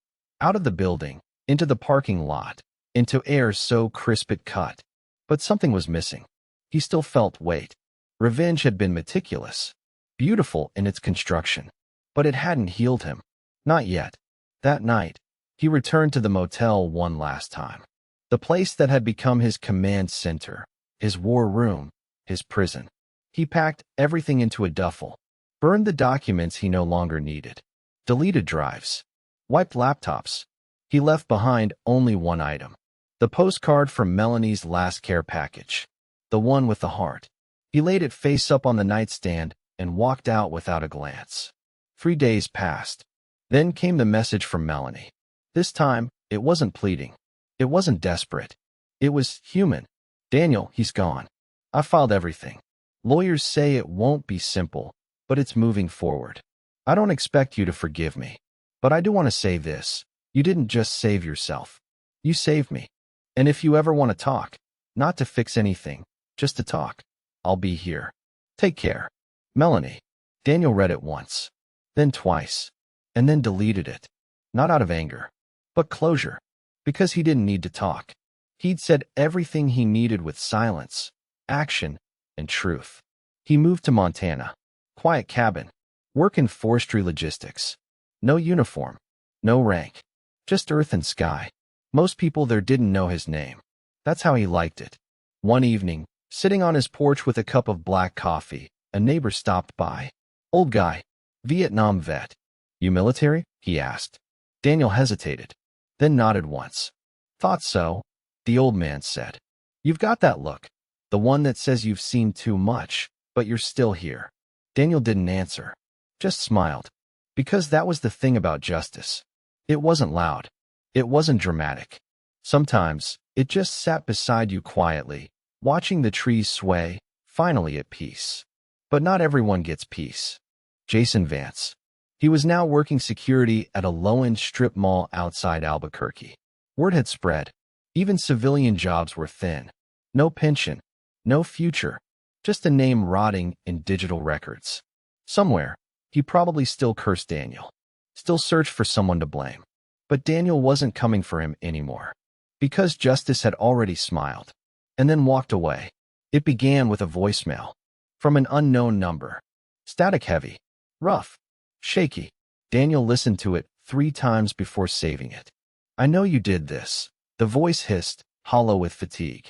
out of the building, into the parking lot, into air so crisp it cut. But something was missing. He still felt weight. Revenge had been meticulous, beautiful in its construction, but it hadn't healed him. Not yet. That night, he returned to the motel one last time. The place that had become his command center, his war room, his prison. He packed everything into a duffel, burned the documents he no longer needed, deleted drives, wiped laptops. He left behind only one item. The postcard from Melanie's last care package. The one with the heart. He laid it face up on the nightstand and walked out without a glance. 3 days passed. Then came the message from Melanie. This time, it wasn't pleading. It wasn't desperate. It was human. Daniel, he's gone. I filed everything. Lawyers say it won't be simple, but it's moving forward. I don't expect you to forgive me. But I do want to say this. You didn't just save yourself. You saved me. And if you ever want to talk, not to fix anything, just to talk, I'll be here. Take care. Melanie. Daniel read it once, then twice, and then deleted it. Not out of anger, but closure. Because he didn't need to talk. He'd said everything he needed with silence, action, and truth. He moved to Montana. Quiet cabin. Work in forestry logistics. No uniform. No rank. Just earth and sky. Most people there didn't know his name. That's how he liked it. One evening, sitting on his porch with a cup of black coffee, a neighbor stopped by. Old guy. Vietnam vet. You military? He asked. Daniel hesitated, then nodded once. Thought so, the old man said. You've got that look. The one that says you've seen too much, but you're still here. Daniel didn't answer. Just smiled. Because that was the thing about justice. It wasn't loud. It wasn't dramatic. Sometimes, it just sat beside you quietly, watching the trees sway, finally at peace. But not everyone gets peace. Jason Vance. He was now working security at a low-end strip mall outside Albuquerque. Word had spread. Even civilian jobs were thin. No pension. No future. Just a name rotting in digital records. Somewhere, he probably still cursed Daniel. Still searched for someone to blame. But Daniel wasn't coming for him anymore. Because justice had already smiled. And then walked away. It began with a voicemail. From an unknown number. Static heavy. Rough. Shaky. Daniel listened to it 3 times before saving it. I know you did this. The voice hissed, hollow with fatigue.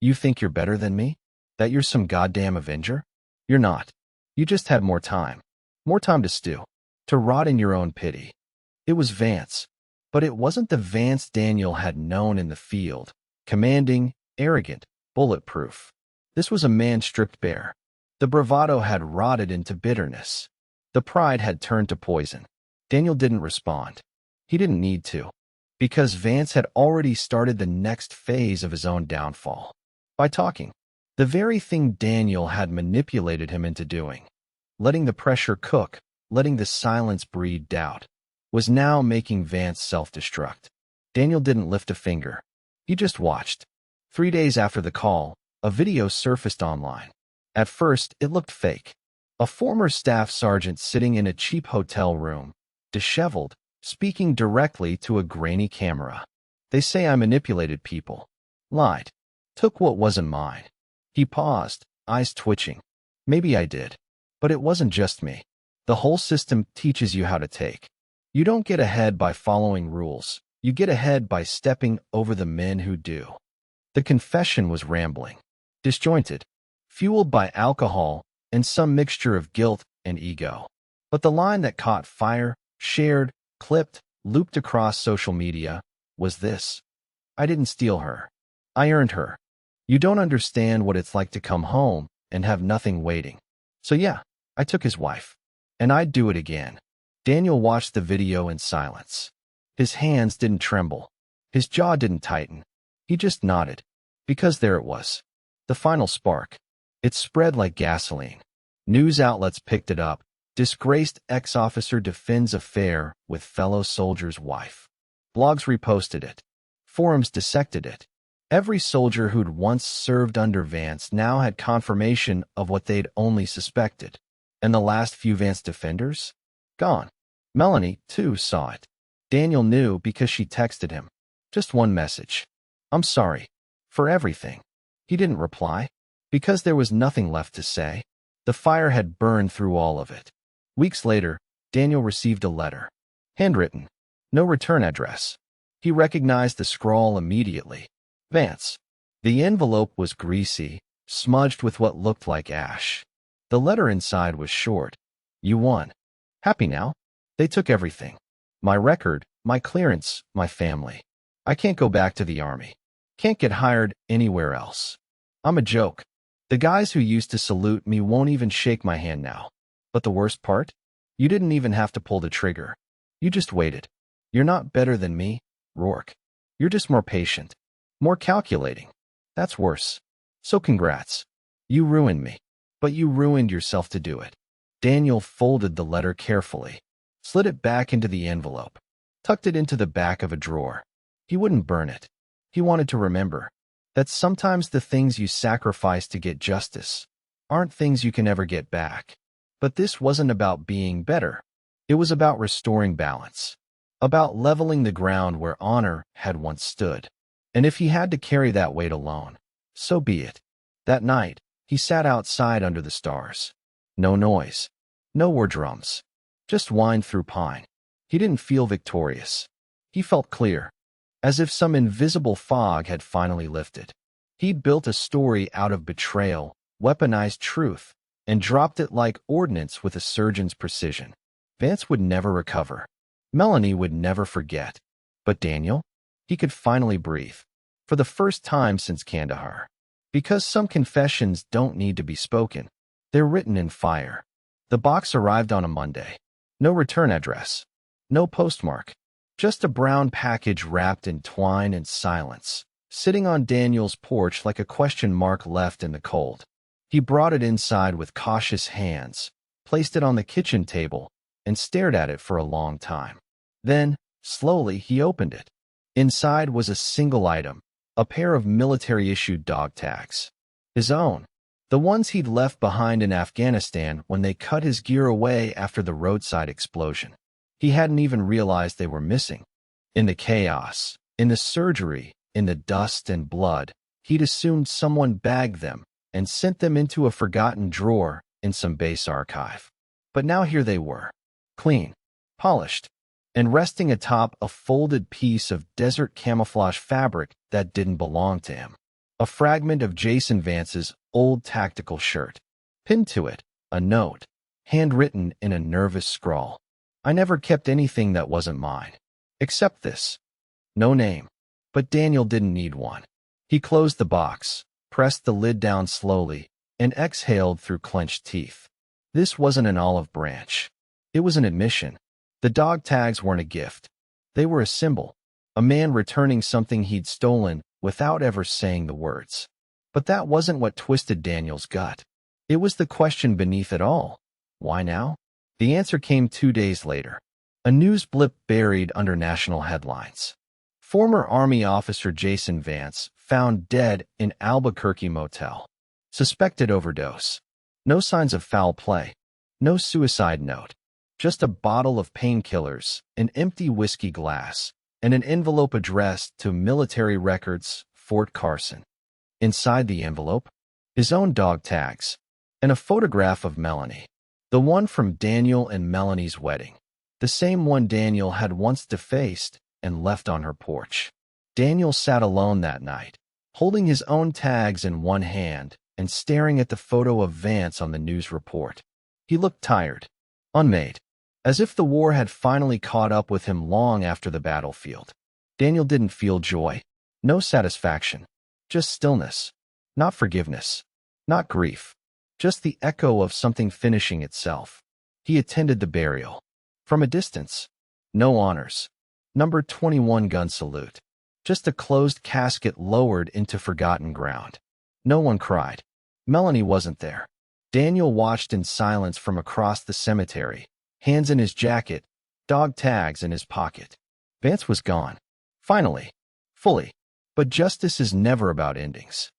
You think you're better than me? That you're some goddamn Avenger? You're not. You just had more time. More time to stew. To rot in your own pity. It was Vance. But it wasn't the Vance Daniel had known in the field. Commanding, arrogant, bulletproof. This was a man stripped bare. The bravado had rotted into bitterness. The pride had turned to poison. Daniel didn't respond. He didn't need to. Because Vance had already started the next phase of his own downfall. By talking. The very thing Daniel had manipulated him into doing. Letting the pressure cook, letting the silence breed doubt, was now making Vance self-destruct. Daniel didn't lift a finger. He just watched. 3 days after the call, a video surfaced online. At first, it looked fake. A former staff sergeant sitting in a cheap hotel room, disheveled, speaking directly to a grainy camera. They say I manipulated people. Lied. Took what wasn't mine. He paused, eyes twitching. Maybe I did. But it wasn't just me. The whole system teaches you how to take. You don't get ahead by following rules. You get ahead by stepping over the men who do. The confession was rambling, disjointed, fueled by alcohol and some mixture of guilt and ego. But the line that caught fire, shared, clipped, looped across social media, was this. I didn't steal her. I earned her. You don't understand what it's like to come home and have nothing waiting. So yeah, I took his wife. And I'd do it again. Daniel watched the video in silence. His hands didn't tremble. His jaw didn't tighten. He just nodded. Because there it was. The final spark. It spread like gasoline. News outlets picked it up. Disgraced ex-officer defends affair with fellow soldier's wife. Blogs reposted it. Forums dissected it. Every soldier who'd once served under Vance now had confirmation of what they'd only suspected. And the last few Vance defenders? Gone. Melanie, too, saw it. Daniel knew because she texted him. Just one message. I'm sorry. For everything. He didn't reply. Because there was nothing left to say. The fire had burned through all of it. Weeks later, Daniel received a letter. Handwritten. No return address. He recognized the scrawl immediately. Vance. The envelope was greasy, smudged with what looked like ash. The letter inside was short. You won. Happy now? They took everything. My record, my clearance, my family. I can't go back to the army. Can't get hired anywhere else. I'm a joke. The guys who used to salute me won't even shake my hand now. But the worst part? You didn't even have to pull the trigger. You just waited. You're not better than me, Rourke. You're just more patient. More calculating. That's worse. So congrats. You ruined me. But you ruined yourself to do it. Daniel folded the letter carefully, slid it back into the envelope, tucked it into the back of a drawer. He wouldn't burn it. He wanted to remember that sometimes the things you sacrifice to get justice aren't things you can ever get back. But this wasn't about being better. It was about restoring balance, about leveling the ground where honor had once stood. And if he had to carry that weight alone, so be it. That night, he sat outside under the stars. No noise. No war drums. Just wind through pine. He didn't feel victorious. He felt clear, as if some invisible fog had finally lifted. He'd built a story out of betrayal, weaponized truth, and dropped it like ordnance with a surgeon's precision. Vance would never recover. Melanie would never forget. But Daniel? He could finally breathe. For the first time since Kandahar. Because some confessions don't need to be spoken. They're written in fire. The box arrived on a Monday. No return address. No postmark. Just a brown package wrapped in twine and silence, sitting on Daniel's porch like a question mark left in the cold. He brought it inside with cautious hands, placed it on the kitchen table, and stared at it for a long time. Then, slowly, he opened it. Inside was a single item, a pair of military-issued dog tags. His own. The ones he'd left behind in Afghanistan when they cut his gear away after the roadside explosion. He hadn't even realized they were missing. In the chaos, in the surgery, in the dust and blood, he'd assumed someone bagged them and sent them into a forgotten drawer in some base archive. But now here they were. Clean. Polished. and resting atop a folded piece of desert camouflage fabric that didn't belong to him. A fragment of Jason Vance's old tactical shirt. Pinned to it, a note, handwritten in a nervous scrawl. I never kept anything that wasn't mine. Except this. No name. But Daniel didn't need one. He closed the box, pressed the lid down slowly, and exhaled through clenched teeth. This wasn't an olive branch. It was an admission. The dog tags weren't a gift. They were a symbol. A man returning something he'd stolen without ever saying the words. But that wasn't what twisted Daniel's gut. It was the question beneath it all. Why now? The answer came 2 days later. A news blip buried under national headlines. Former Army officer Jason Vance found dead in Albuquerque motel. Suspected overdose. No signs of foul play. No suicide note. Just a bottle of painkillers, an empty whiskey glass, and an envelope addressed to Military Records, Fort Carson. Inside the envelope, his own dog tags, and a photograph of Melanie. The one from Daniel and Melanie's wedding. The same one Daniel had once defaced and left on her porch. Daniel sat alone that night, holding his own tags in one hand and staring at the photo of Vance on the news report. He looked tired, unmade, as if the war had finally caught up with him long after the battlefield. Daniel didn't feel joy, no satisfaction, just stillness, not forgiveness, not grief, just the echo of something finishing itself. He attended the burial. From a distance. No honors. Number 21 gun salute. Just a closed casket lowered into forgotten ground. No one cried. Melanie wasn't there. Daniel watched in silence from across the cemetery, hands in his jacket, dog tags in his pocket. Vance was gone. Finally. Fully. But justice is never about endings.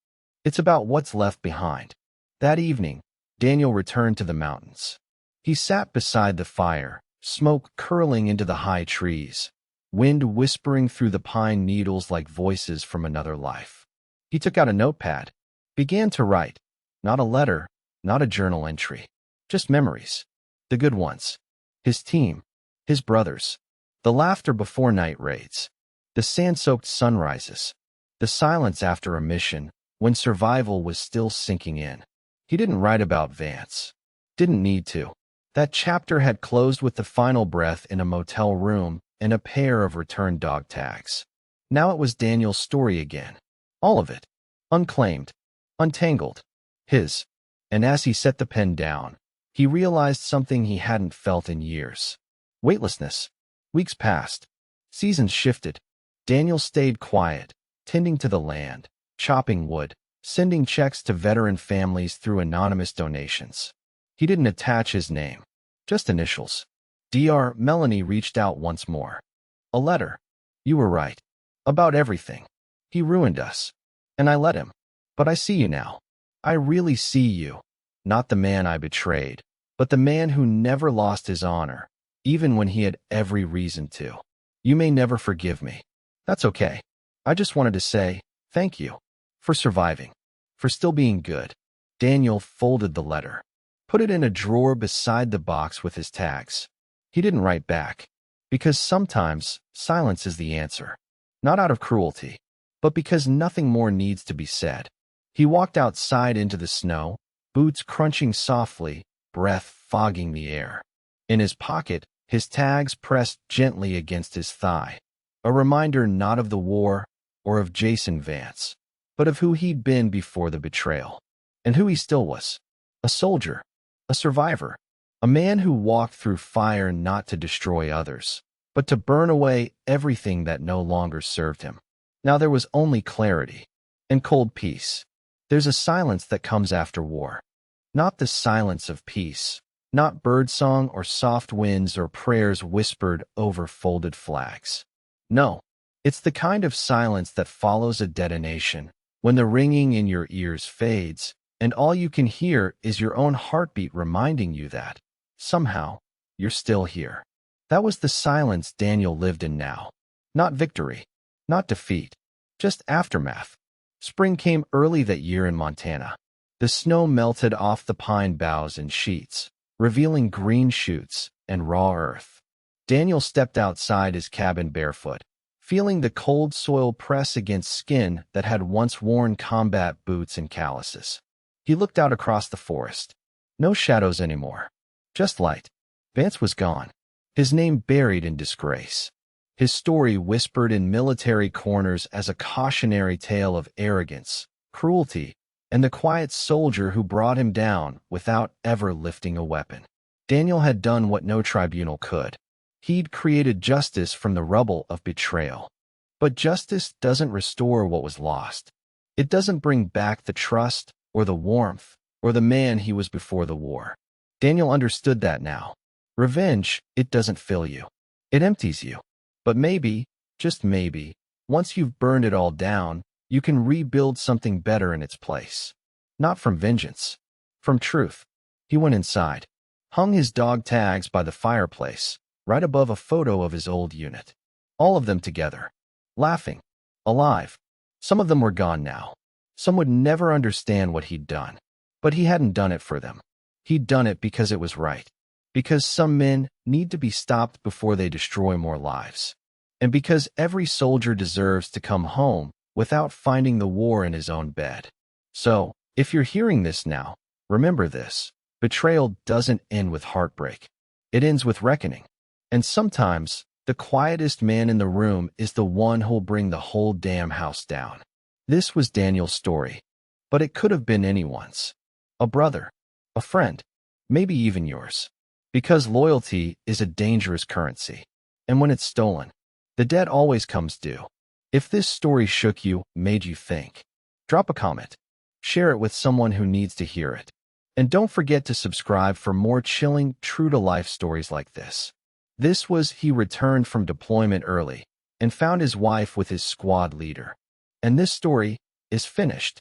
It's about what's left behind. That evening, Daniel returned to the mountains. He sat beside the fire, smoke curling into the high trees, wind whispering through the pine needles like voices from another life. He took out a notepad, began to write. Not a letter, not a journal entry. Just memories. The good ones. His team. His brothers. The laughter before night raids. The sand-soaked sunrises. The silence after a mission, when survival was still sinking in. He didn't write about Vance. Didn't need to. That chapter had closed with the final breath in a motel room and a pair of returned dog tags. Now it was Daniel's story again. All of it. Unclaimed. Untangled. His. And as he set the pen down, he realized something he hadn't felt in years. Weightlessness. Weeks passed. Seasons shifted. Daniel stayed quiet, tending to the land, chopping wood, sending checks to veteran families through anonymous donations. He didn't attach his name, just initials. Dr. Melanie reached out once more. A letter. You were right. About everything. He ruined us. And I let him. But I see you now. I really see you. Not the man I betrayed, but the man who never lost his honor, even when he had every reason to. You may never forgive me. That's okay. I just wanted to say, thank you. For surviving. For still being good. Daniel folded the letter. Put it in a drawer beside the box with his tags. He didn't write back. Because sometimes, silence is the answer. Not out of cruelty, but because nothing more needs to be said. He walked outside into the snow, boots crunching softly, breath fogging the air. In his pocket, his tags pressed gently against his thigh. A reminder not of the war or of Jason Vance, but of who he'd been before the betrayal. And who he still was. A soldier. A survivor. A man who walked through fire not to destroy others, but to burn away everything that no longer served him. Now there was only clarity and cold peace. There's a silence that comes after war. Not the silence of peace. Not birdsong or soft winds or prayers whispered over folded flags. No, it's the kind of silence that follows a detonation, when the ringing in your ears fades, and all you can hear is your own heartbeat reminding you that, somehow, you're still here. That was the silence Daniel lived in now. Not victory, not defeat, just aftermath. Spring came early that year in Montana. The snow melted off the pine boughs in sheets, revealing green shoots and raw earth. Daniel stepped outside his cabin barefoot, feeling the cold soil press against skin that had once worn combat boots and calluses. He looked out across the forest. No shadows anymore. Just light. Vance was gone. His name buried in disgrace. His story whispered in military corners as a cautionary tale of arrogance, cruelty, and the quiet soldier who brought him down without ever lifting a weapon. Daniel had done what no tribunal could. He'd created justice from the rubble of betrayal. But justice doesn't restore what was lost. It doesn't bring back the trust or the warmth or the man he was before the war. Daniel understood that now. Revenge, it doesn't fill you. It empties you. But maybe, just maybe, once you've burned it all down, you can rebuild something better in its place. Not from vengeance. From truth. He went inside, hung his dog tags by the fireplace, right above a photo of his old unit. All of them together. Laughing. Alive. Some of them were gone now. Some would never understand what he'd done. But he hadn't done it for them. He'd done it because it was right. Because some men need to be stopped before they destroy more lives. And because every soldier deserves to come home without finding the war in his own bed. So, if you're hearing this now, remember this. Betrayal doesn't end with heartbreak. It ends with reckoning. And sometimes, the quietest man in the room is the one who'll bring the whole damn house down. This was Daniel's story. But it could have been anyone's. A brother. A friend. Maybe even yours. Because loyalty is a dangerous currency. And when it's stolen, the debt always comes due. If this story shook you, made you think, drop a comment. Share it with someone who needs to hear it. And don't forget to subscribe for more chilling, true-to-life stories like this. This was he returned from deployment early and found his wife with his squad leader. And this story is finished.